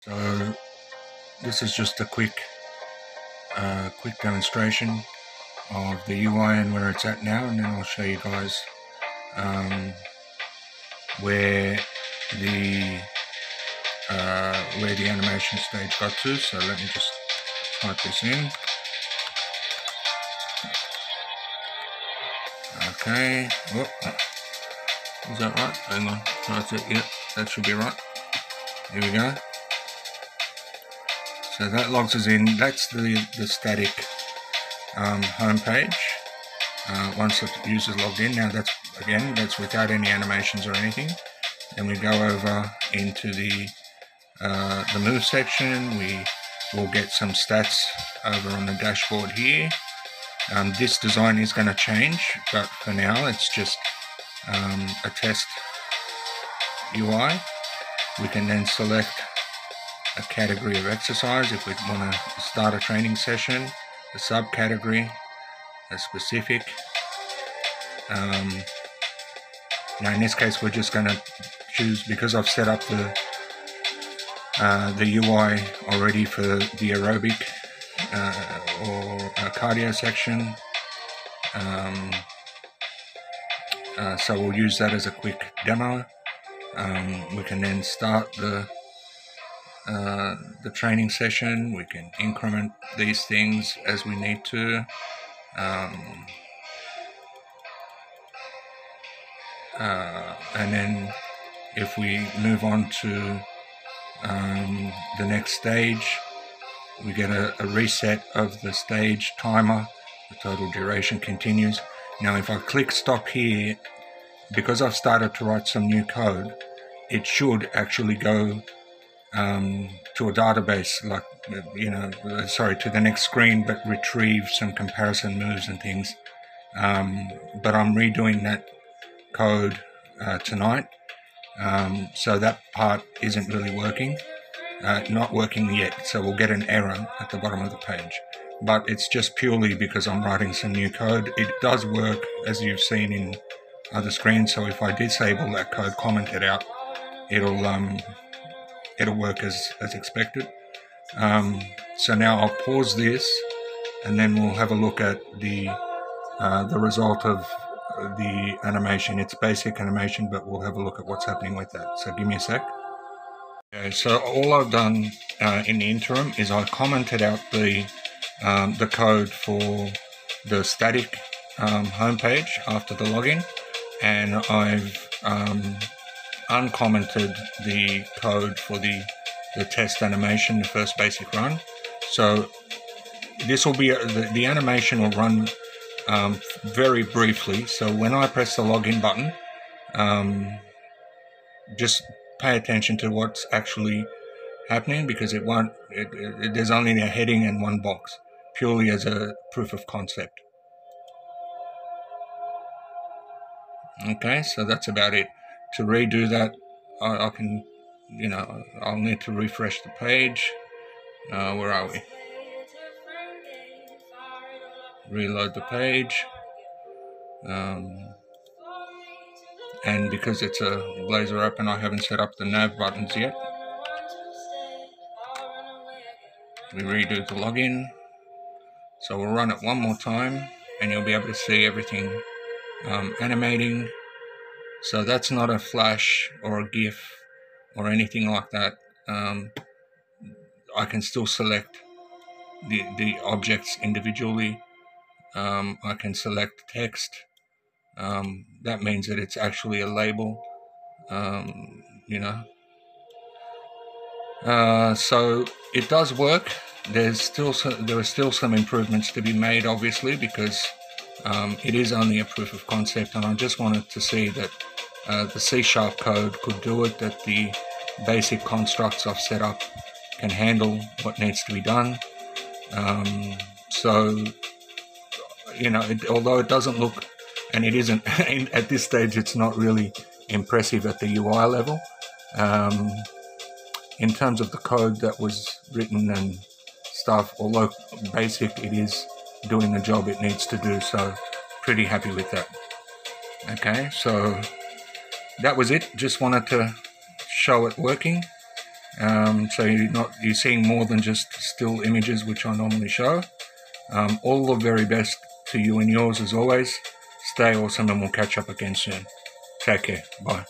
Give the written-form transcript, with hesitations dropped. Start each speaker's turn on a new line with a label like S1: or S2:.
S1: So this is just a quick demonstration of the UI and where it's at now, and then I'll show you guys where the animation stage got to. So let me just type this in. Okay. Oh, is that right? Hang on. That's it. Yep, that should be right. Here we go. So that logs us in. That's the static home page. Once the user's logged in, now that's without any animations or anything. Then we go over into the move section. We will get some stats over on the dashboard here. This design is going to change, but for now it's just a test UI. We can then select a category of exercise if we want to start a training session, a subcategory, a specific. Now in this case we're just going to choose, because I've set up the UI already for the aerobic or cardio section, so we'll use that as a quick demo. We can then start the training session. We can increment these things as we need to. And then if we move on to the next stage, we get a reset of the stage timer. The total duration continues. Now if I click stop here, because I've started to write some new code, it should actually go to a database, like, to the next screen, but retrieve some comparison moves and things. But I'm redoing that code tonight, so that part isn't really working, not working yet, so we'll get an error at the bottom of the page, but it's just purely because I'm writing some new code. It does work, as you've seen in other screens, so if I disable that code commented out, it'll work as expected. So now I'll pause this, and then we'll have a look at the result of the animation. It's basic animation, but we'll have a look at what's happening with that. So give me a sec. Okay, so all I've done in the interim is I commented out the code for the static homepage after the login, and I've uncommented the code for the test animation, the first basic run. So this will be the animation will run very briefly. So when I press the login button, just pay attention to what's actually happening, because there's only a heading and one box, purely as a proof of concept. Okay, so that's about it. To redo that, I can, I'll need to refresh the page. Where are we? Reload the page. And because it's a Blazor open, I haven't set up the nav buttons yet. We redo the login. So we'll run it one more time, and you'll be able to see everything animating. So that's not a flash or a GIF or anything like that. I can still select the objects individually. I can select text. That means that it's actually a label, so it does work. There are still some improvements to be made, obviously, because it is only a proof of concept, and I just wanted to see that the C# code could do it, that the basic constructs I've set up can handle what needs to be done. So, although it doesn't look, and it isn't, at this stage it's not really impressive at the UI level. In terms of the code that was written and stuff, although basic, it is doing the job it needs to do, so pretty happy with that. Okay, so that was it. Just wanted to show it working. so you're seeing more than just still images, which I normally show. All the very best to you and yours as always. Stay awesome, and we'll catch up again soon. Take care. Bye.